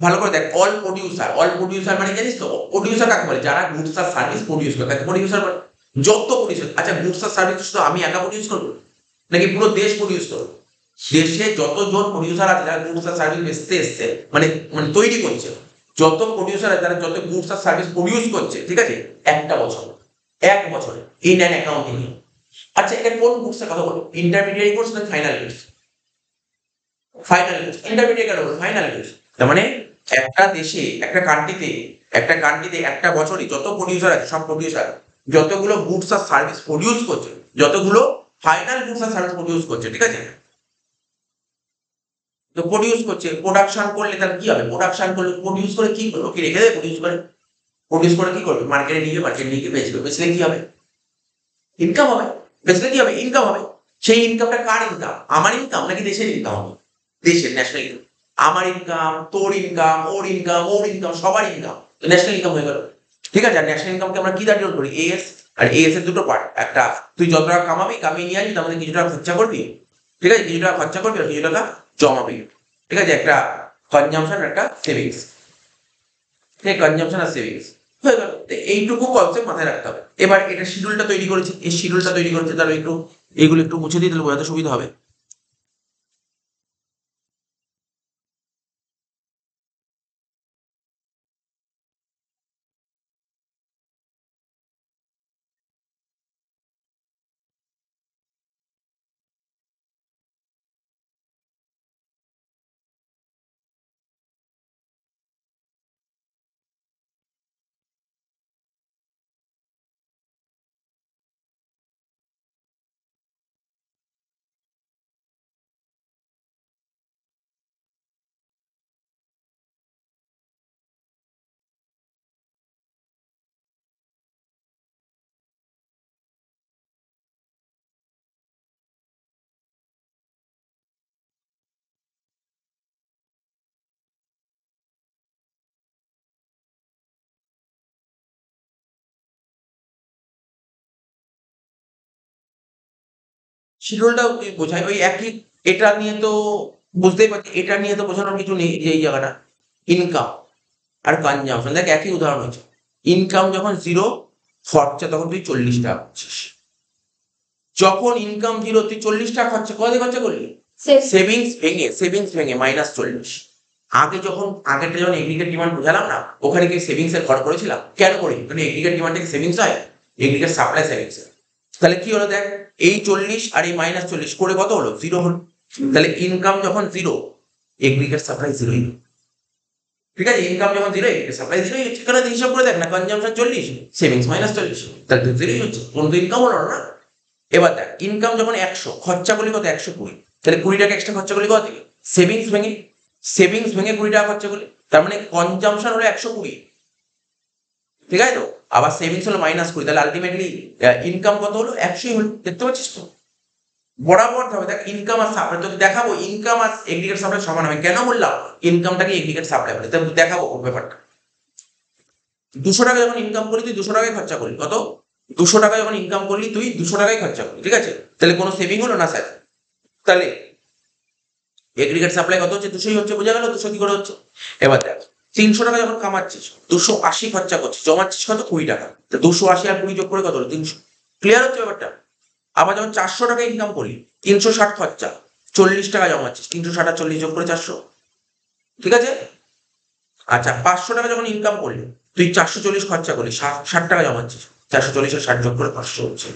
ভালো করে দেখ। অল প্রডিউসার, অল প্রডিউসার মানে জানিস তো? প্রডিউসার কাকে বলে? যারা গুডস আর সার্ভিস প্রডিউস করে তাকে প্রডিউসার বলে। যত প্রডিউসার, আচ্ছা গুডস আর সার্ভিস শুধু আমি একা প্রডিউস করবো নাকি পুরো দেশ প্রডিউস করবো? দেশে যতজন প্রডিউসার আছে যারা গুডস আর সার্ভিস বেচতে এসছে, মানে মানে তৈরি করছে, যত প্রডিউসার আছে যারা যত গুডস আর সার্ভিস প্রডিউস করছে, ঠিক আছে, একটা বছর, এক বছরে ইন অ্যান অ্যাকাউন্টিং। আচ্ছা এটা কোন কোর্সের কথা বলো? ইন্টারমিডিয়েট কোর্স না final course? Final course. Intermediate কেন বলো? Final course. তার মানে একটা দেশে, একটা কান্ট্রিতে একটা বছরই যত প্রডিউসার আছে সব প্রডিউসার যতগুলো গুডস আর সার্ভিস প্রডিউস করছে, যতগুলো ফাইনাল গুডস আর সার্ভিস প্রডিউস করছে, ঠিক আছে, তো প্রডিউস করছে, প্রোডাকশন করলে তার কি হবে? প্রোডাকশন করলে প্রডিউস করে কি করবে? কি রেখে দেবে? প্রডিউস করে, প্রডিউস করে কি করবে? মার্কেটে নিয়ে, মার্কেটে নিয়ে বেচবে, বেচলে কি হবে? ইনকাম হবে। বেচলে কি হবে? ইনকাম হবে। সেই ইনকামটা কার ইনকাম? আমার ইনকাম নাকি দেশের ইনকাম হবে? দেশের, ন্যাশনাল ইনকাম। আমার ইনকাম, তোর ইনকাম, ওর ইনকাম, ওর ইনকাম, সবার ইনকাম, ন্যাশনাল ইনকাম হয়ে গেল। ঠিক আছে, আর ন্যাশনাল ইনকামকে আমরা কি দ্বারা ডিনোট করি? এএস। আর এএস এর দুটো পার্ট, একটা তুই যত টাকা কামাবি, কামিয়ে নিয়ে আসবি, তার মধ্যে কিছু টাকা খরচা করবি, ঠিক আছে, কিছু টাকা খরচা করবি আর কিছু টাকা জমাবি, ঠিক আছে, একটা কনজাম্পশন একটা সেভিংস, ঠিক আছে, কনজাম্পশন আর সেভিংস হয়ে গেল। এইটুকু কনসেপ্ট মাথায় রাখতে হবে। এবার এটা শিডিউলটা তৈরি করেছে, এই শিডিউলটা তৈরি করেছে, তাহলে একটু এইগুলো একটু মুছে দিয়ে তাহলে বোঝাতে সুবিধা হবে। শিডিউলটা বোঝায় ওই একই। এটা নিয়ে তো বুঝতেই পারছি, এটা নিয়ে তো বোঝানোর কিছু নেই যে এই জায়গাটা ইনকাম আর কনজাম্পশন দেখ একই উদাহরণ হচ্ছে। ইনকাম যখন জিরো, খরচা তখন তুই 40 টাকা করছিস। যখন ইনকাম জিরো তুই 40 টাকা খরচা কত দিয়ে খরচা করলি? সেভিংস ভেঙে -40। আগে যখন আগেরটা যখন এগ্রিগেট ডিমান্ড বোঝালাম না, ওখানে কি সেভিংস এর ঘর করেছিলাম? কেন করি? মানে এগ্রিগেট ডিমান্ড থেকে সেভিংস হয়, এগ্রিগেট সাপ্লাই সেভিংস। তাহলে কি হলো দেখ, এই 40 আর এই -40 করে কত হলো? জিরো হলো। তাহলে ইনকাম যখন জিরো, এগ্রিগেট সাপ্লাই জিরোই, ঠিক আছে, ইনকাম যখন জিরো, এগ্রিগেট সাপ্লাই জিরোই হচ্ছে। এখানে হিসাব করে দেখ না, কনজাম্পশন 40, সেভিংস -40, তাহলে তো জিরোই হচ্ছে, কোনো তো ইনকাম হলো না। এবার দেখ ইনকাম যখন 100, খরচা করলি কত? 120, তাহলে 20 টাকা এক্সট্রা খরচা করলি কত থেকে? সেভিংস ভেঙে, সেভিংস ভেঙে 20 টাকা খরচা করলি, তার মানে কনজাম্পশন হলো 120, ঠিক আছে তো, আবার সেভিংস হলো -20, তাহলে আলটিমেটলি ইনকাম কত হলো? 100 হলো। দেখতে পাচ্ছিস তো, বরাবর হবে দেখ, ইনকাম আর সাপ্লাই তোকে দেখাবো, ইনকাম আর এগ্রিগেট সাপ্লাই সমান হবে। কেন বললাম ইনকামটাকে এগ্রিগেট সাপ্লাই বলে? তাই দেখাবো ব্যাপারটা। 200 টাকা যখন ইনকাম করলি তুই 200 টাকায় খরচা করলি, কত? 200 টাকা যখন ইনকাম করলি তুই 200 টাকায় খরচা করলি, ঠিক আছে, তাহলে কোনো সেভিং হলো না স্যার? তাহলে এগ্রিগেট সাপ্লাই কত হচ্ছে? 200ই হচ্ছে, বোঝা গেল 200 কি করে হচ্ছে। এবার দেখ 300 টাকা যখন কামাচ্ছিস, 280 খরচা করছিস, জমাচ্ছিস কত? 20 টাকা। 280 আর 20 যোগ করে কত হলো? 300। ক্লিয়ার হচ্ছে ব্যাপারটা? আবার যখন 400 টাকা ইনকাম করি, 360 খরচা, 40 টাকা জমাচ্ছিস, 360 আর 40 যোগ করে 400। ঠিক আছে? আচ্ছা, 500 টাকা যখন ইনকাম করলি, তুই 440 খরচা করলি, 60 টাকা জমাচ্ছিস, 440 আর 60 যোগ করে 500 হচ্ছে।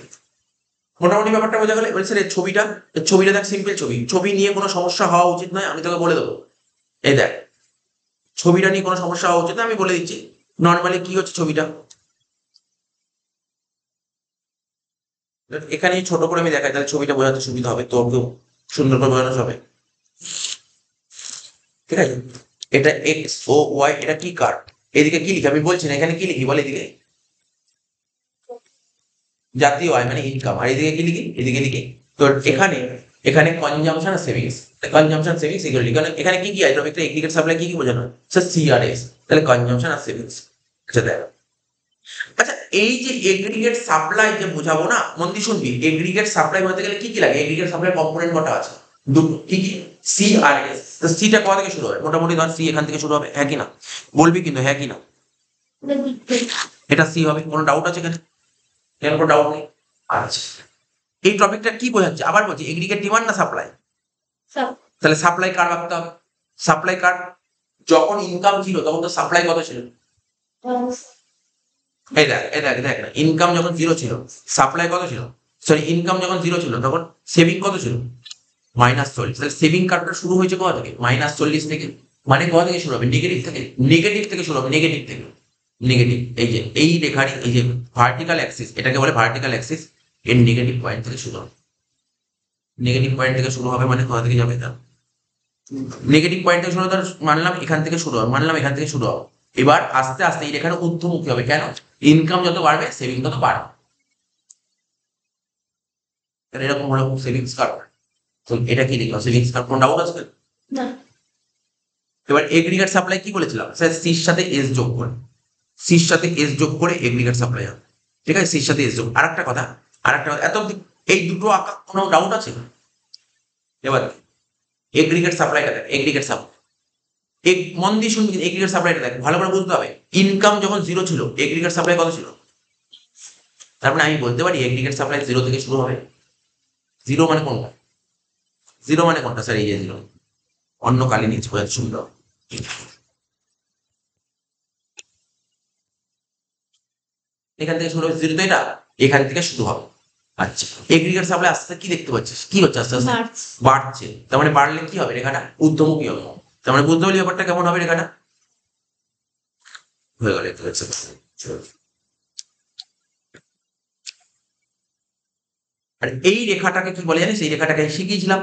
মোটামুটি ব্যাপারটা বোঝা গেলে? বলছে রে ছবিটা দেখ, সিম্পল ছবি নিয়ে কোনো সমস্যা হওয়া উচিত নয়, আমি তোকে বলে দেবো। এই দেখ, ছবিটা নিয়ে কোনো সমস্যা হওয়া উচিত না, আমি বলে দিচ্ছি নর্মালি কি হচ্ছে ছবিটা। এখানে ছোট করে আমি দেখাই, তাহলে ছবিটা বোঝাতে সুবিধা হবে, তোকেও সুন্দর করে বোঝানো যাবে। ঠিক আছে, এটা এক্স ও ওয়াই, এটা কি কার, এদিকে কি লিখি আমি বলছি না, এখানে কি লিখি বল? এদিকে জাতীয় আয় মানে ইনকাম, আর এদিকে কি লিখি? এদিকে লিখি তো এখানে এখানে কনজাম্পশন আর সেভিংস, কনজাম্পশন সেভিংস ইকুয়াল, কারণ এখানে কি কি আইটেম, একটা এগ্রিগেট সাপ্লাই কি কি বোঝানো? স্যার সিআরএস, তাহলে কনজাম্পশন আর সেভিংস। আচ্ছা দেখো, আচ্ছা এই যে এগ্রিগেট সাপ্লাই যে বোঝাবো না, মন দিয়ে শুনবি। এগ্রিগেট সাপ্লাই বলতে গেলে কি কি লাগে? এগ্রিগেট সাপ্লাই কম্পোনেন্ট কটা আছে? দুটো। কি কি? সি আর এস। তো সিটা কোথা থেকে শুরু হবে? মোটামুটি ধর সি এখান থেকে শুরু হবে, হ্যাঁ কি না? বলবি কিন্তু, হ্যাঁ কি না? এটা সি হবে, কোনো ডাউট আছে এখানে? এখানে কোনো ডাউট নেই। আচ্ছা, এই টপিকটা কি বোঝাচ্ছে? আবার বলছি, এগ্রিগেট ডিমান্ড না সাপ্লাই? তাহলে সাপ্লাই কার রাখতে হবে? সাপ্লাই কার, যখন ইনকাম ছিল তখন তো সাপ্লাই কত ছিল? এই দেখ না, ইনকাম যখন জিরো ছিল সাপ্লাই কত ছিল? সরি, ইনকাম যখন জিরো ছিল তখন সেভিং কত ছিল? -40। তাহলে সেভিং কার্ডটা শুরু হয়েছে কোথা থেকে? -40 থেকে। মানে কোথা থেকে শুরু হবে? নেগেটিভ থেকে। নেগেটিভ থেকে শুরু হবে, নেগেটিভ থেকে। নেগেটিভ, এই যে এই রেখার এই যে ভার্টিক্যাল অ্যাক্সিস, এটাকে বলে ভার্টিক্যাল অ্যাক্সিস, এর নেগেটিভ পয়েন্ট থেকে শুরু হবে। নেগেটিভ পয়েন্ট থেকে শুরু হবে মানে কোথা থেকে যাবে? এটা নেগেটিভ পয়েন্ট থেকে শুরু হবে, মানলাম এখান থেকে শুরু হবে, মানলাম এখান থেকে শুরু হবে। এবার আস্তে আস্তে এই রেখাটা ঊর্ধ্বমুখী হবে। কেন? ইনকাম যত বাড়বে সেভিং তত বাড়বে। এরকম হলো সেভিংস কার্ভ। তো এটা কি লিখলাম? Savings curve. কোন ডাউট আছে?
না।
এবার এগ্রিগেট সাপ্লাই কি বলেছিলাম? স্যার সির সাথে এস যোগ করে, সির সাথে এস যোগ করে এগ্রিগেট সাপ্লাই হবে। ঠিক আছে, সির সাথে এস যোগ। আর একটা কথা, এত এই দুটো আঁকা কোনো ডাউট আছে? এবার এগ্রিগেট সাপ্লাইটা দেখ, এগ্রিগেট সাপ্লাই মন দিয়ে শুনবি, এগ্রিগেট সাপ্লাইটা দেখ, ভালো করে বুঝতে হবে। ইনকাম যখন জিরো ছিল, এগ্রিগেট সাপ্লাই কত ছিল? তার মানে আমি বলতে পারি এগ্রিগেট সাপ্লাই জিরো থেকে শুরু হবে। জিরো মানে কোনটা? জিরো মানে কোনটা স্যার? এই যে জিরো, অন্য কালি নিচে বোঝাতে সুবিধা হবে। এখান থেকে শুরু হবে জিরো, তো এটা এখান থেকে শুরু হবে। আচ্ছা, এগ্রিগেট সাপ্লাই আস্তে আস্তে কি দেখতে পাচ্ছিস? কি হচ্ছে আস্তে আস্তে? বাড়ছে। তার মানে বাড়লে কি হবে? রেখাটা ঊর্ধ্বমুখী হবে। তার মানে বুঝতে পারলি ব্যাপারটা কেমন হবে? রেখাটা হয়ে গেল। আর এই রেখাটাকে কি বলে জানিস? এই রেখাটাকে শিখিয়েছিলাম,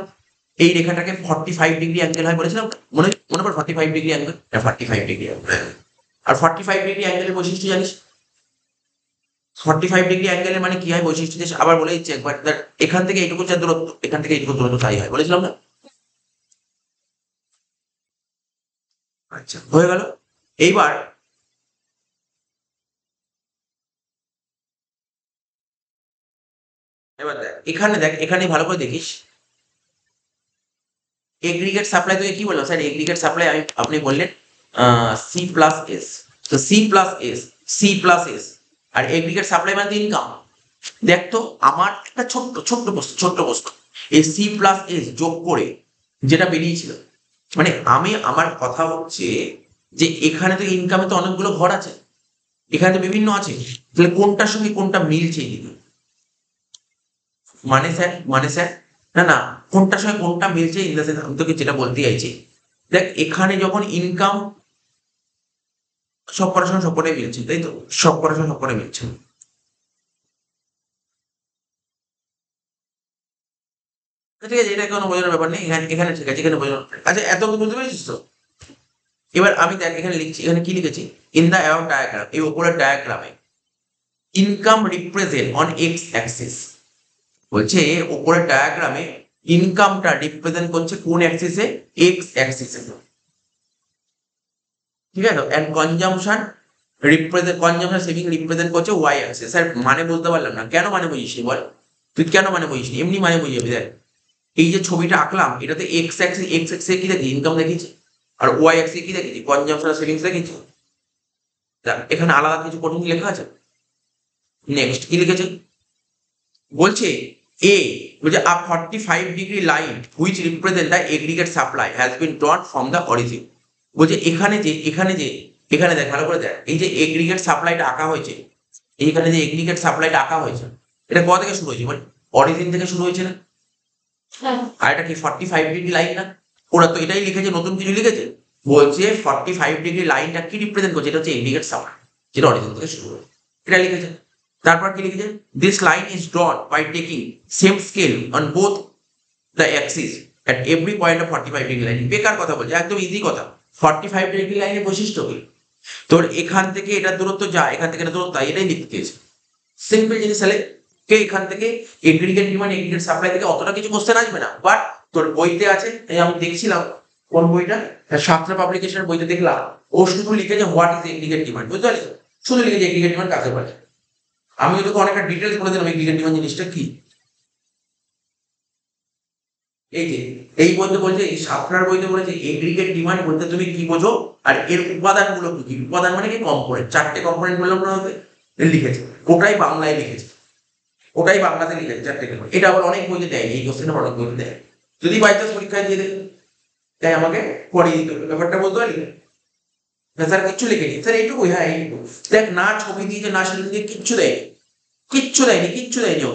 এই রেখাটাকে 45 ডিগ্রি অ্যাঙ্গেল হয় বলেছিলাম। মনে মনে পড়ে 45 ডিগ্রি অ্যাঙ্গেল, 45 ডিগ্রি অ্যাঙ্গেল। আর 45 ডিগ্রি অ্যাঙ্গেলের বৈশিষ্ট্য জানিস? 45 ডিগ্রি অ্যাঙ্গেলের মানে কি হয় বৈশিষ্ট্য? যে আবার বলে দিচ্ছি একবার, এখান থেকে এইটুকু যা দূরত্ব, এখান থেকে এইটুকু দূরত্ব তাই হয়, বলেছিলাম না? আচ্ছা, হয়ে গেল। এইবার এবার দেখ এখানে, দেখ এখানে ভালো করে দেখিস, এগ্রিগেট সাপ্লাই তোকে কি বললাম? স্যার এগ্রিগেট সাপ্লাই আপনি বললেন সি প্লাস এস। তো C plus S, C plus S, আর এগ্রিগেট সাপ্লাই মানে ইনকাম। দেখ তো, আমার একটা ছোট্ট প্রশ্ন, এই সি প্লাস এস যোগ করে যেটা বেরিয়েছিল, মানে আমার কথা হচ্ছে যে এখানে তো ইনকামে তো অনেকগুলো ঘর আছে, এখানে তো বিভিন্ন আছে, তাহলে কোনটার সঙ্গে কোনটা মিলছে এইদিকে? মানে স্যার না না, কোনটার সঙ্গে কোনটা মিলছে ইন দ্য সেন্স, আমি তোকে যেটা বলতে চাইছি, দেখ এখানে যখন ইনকাম সব করার সঙ্গে সবকটাই মিলছে, তাই তো? সব করার সঙ্গে সবকটাই মিলছে। ঠিক আছে, এটা কোনো বোঝানোর ব্যাপার নেই, এখানে এখানে ঠিক আছে, এখানে বোঝানো। আচ্ছা, এত বুঝতে পেরেছিস তো? এবার আমি দেখ এখানে লিখছি, এখানে কি লিখেছি? ইন দ্য অ্যাবাভ ডায়াগ্রাম, এই উপরের ডায়াগ্রামে income represent on x Axis. বলছে উপরের ডায়াগ্রামে ইনকামটা রিপ্রেজেন্ট করছে কোন অ্যাক্সিসে? এক্স অ্যাক্সিসে। ঠিক আছে, এন্ড কনজাম্পশন সেভিং রিপ্রেজেন্ট করছে ওয়াই অ্যাক্সিস। স্যার মানে বলতে পারলাম না, কেন মানে বুঝিসনি বল? তুই কেন মানে বুঝিসনি? এমনি মানে বুঝিয়ে দেখ, এই যে ছবিটা আঁকলাম এটাতে এক্স অ্যাক্সিসে কি দেখি? ইনকাম দেখিয়েছে। আর ওয়াই অ্যাক্সিস কি দেখেছি, কনজাম্পশন সেভিংস দেখেছি। এখানে আলাদা কিছু কঠিন লেখা আছে। নেক্সট কি লিখেছে, বলছে এ, বলছে আ 45 degree line which represent the aggregate supply has been ড্রন from the origin. বলছে এখানে দেখ ভালো করে দেখ, এই যে এগ্রিগেট সাপ্লাইটা আঁকা হয়েছে, এইখানে যে এগ্রিগেট সাপ্লাইটা আঁকা হয়েছে, এটা কোথা থেকে শুরু হয়েছে, মানে অরিজিন থেকে শুরু হয়েছে না? আর এটা কি 45 ডিগ্রি লাইন না? ওরা তো এটাই লিখেছে, নতুন কিছু লিখেছে? বলছে 45 ডিগ্রি লাইনটা কি রিপ্রেজেন্ট করছে, এটা হচ্ছে এগ্রিগেট সাপ্লাই, যেটা অরিজিন থেকে শুরু হয়েছে, এটা লিখেছে। তারপর কি লিখেছে, this line is drawn by taking same scale on both the axis at every point of 45 degree line. বেকার কথা বলছে, একদম ইজি কথা। 45 ডিগ্রি লাইনের বৈশিষ্ট্য কি, তোর এখান থেকে এটা দূরত্ব যা, এখান থেকে এটা দূরত্ব, এটাই লিখতে চেয়েছে। সিম্পল জিনিস। তাহলে কে এখান থেকে এগ্রিগেট ডিমান্ড এগ্রিগেট সাপ্লাই থেকে অতটা কিছু কোশ্চেন আসবে না, বাট তোর বইতে আছে। এই আমি দেখছিলাম কোন বইটা, সাতটা পাবলিকেশনের বইতে দেখলাম, ও শুধু লিখেছে হোয়াট ইজ এগ্রিগেট ডিমান্ড, বুঝতে পারলি? শুধু লিখেছে এগ্রিগেট ডিমান্ড কাকে বলে। আমি তোকে অনেকটা ডিটেলস বলে দিলাম এগ্রিগেট ডিমান্ড জিনিসটা কি। এই যে এই বইতে বলছে, এই সাতটার বইতে বলেছে এগ্রিগেট ডিমান্ড বলতে তুমি কি বোঝো, আর এর উপাদানগুলো কি কি। উপাদান মানে কি, কম্পোনেন্ট, চারটে কম্পোনেন্ট বললাম না হবে, লিখেছে। ওটাই বাংলায় লিখেছে, ওটাই বাংলাতে লিখেছে চারটে কম্পোনেন্ট। এটা আবার অনেক বইতে দেয়, এই কোশ্চেনটা অনেক বইতে দেয়। যদি বাই চান্স পরীক্ষায় দিয়ে দেয়, তাই আমাকে পড়িয়ে দিতে হবে, ব্যাপারটা বলতে পারলি? স্যার কিচ্ছু লিখেনি, স্যার এইটুকু, হ্যাঁ এইটুকু। দেখ, না ছবি দিয়েছে না সেটা দিয়ে, কিচ্ছু দেয়নি, কিচ্ছু দেয়নি, কিচ্ছু দেয়নি ও।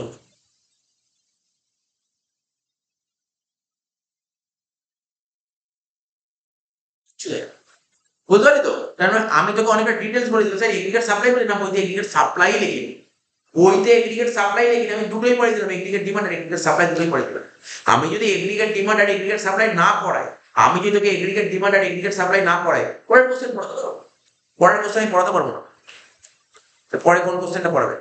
কিচ্ছু দেয়নি, বুঝতে পারলি তো? তার মানে আমি তোকে অনেকটা ডিটেলস বলে দিলাম, স্যার এগ্রিগেট সাপ্লাই বলে না, বইতে এগ্রিগেট সাপ্লাই লিখিনি, বইতে এগ্রিগেট সাপ্লাই লিখিনি, আমি দুটোই পড়ে দিলাম, এগ্রিগেট ডিমান্ড আর এগ্রিগেট সাপ্লাই দুটোই পড়ে দিলাম। আমি যদি এগ্রিগেট ডিমান্ড আর এগ্রিগেট সাপ্লাই না পড়াই, আমি যদি তোকে এগ্রিগেট ডিমান্ড আর এগ্রিগেট সাপ্লাই না পড়াই, পরের কোশ্চেন পড়াতে পারবো, পরের কোশ্চেন আমি পড়াতে পারবো না। পরে কোন কোশ্চেনটা পড়াবে?